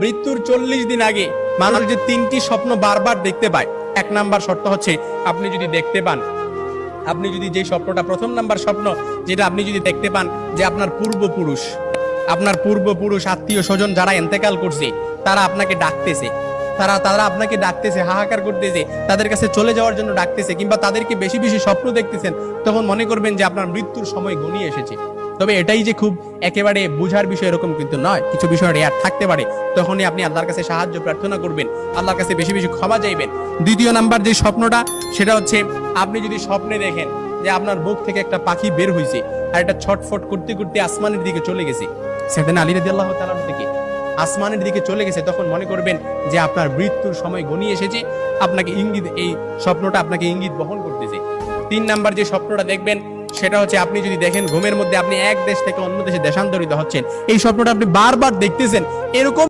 মৃত্যুর 40 দিন আগে মানুষ যে 3টি স্বপ্ন বারবার দেখতে পায়। 1 নাম্বার শর্ত হচ্ছে আপনি যদি দেখতে পান, আপনি যদি যে স্বপ্নটা, প্রথম নাম্বার স্বপ্ন যেটা আপনি যদি দেখতে পান যে আপনার পূর্বপুরুষ আত্মীয় স্বজন যারা ইন্তেকাল করছে তারা আপনাকে ডাকতেছে, তারা আপনাকে ডাকতেছে, হাহাকার করতেছে, তাদের কাছে চলে যাওয়ার জন্য ডাকতেছে, কিংবা তাদেরকে বেশি বেশি স্বপ্ন দেখতেছেন, তখন মনে করবেন যে আপনার মৃত্যুর সময় ঘনিয়ে এসেছে। তবে এটাই যে খুব একেবারে বুঝার বিষয় এরকম কিন্তু নয়, কিছু বিষয় রেয়ার থাকতে পারে। তখনই আপনি আল্লাহর কাছে সাহায্য প্রার্থনা করবেন, আল্লাহর কাছে বেশি বেশি ক্ষমা চাইবেন। দ্বিতীয় নাম্বার যে স্বপ্নটা সেটা হচ্ছে আপনি যদি স্বপ্নে দেখেন যে আপনার বুক থেকে একটা পাখি বের হয়েছে আর এটা ছটফট করতে করতে আসমানের দিকে চলে গেছে, সাইয়েদনা আলী রাদিয়াল্লাহু তাআলা থেকে আসমানের দিকে চলে গেছে, তখন মনে করবেন যে আপনার মৃত্যুর সময় ঘনিয়ে এসেছে, আপনাকে ইঙ্গিত, এই স্বপ্নটা আপনাকে ইঙ্গিত বহন করতেছে। 3 নাম্বার যে স্বপ্নটা দেখবেন সেটা হচ্ছে আপনি যদি দেখেন ঘুমের মধ্যে আপনি এক দেশ থেকে অন্য দেশে দেশান্তরিত হচ্ছেন, এই স্বপ্নটা আপনি বারবার দেখতেছেন, এরকম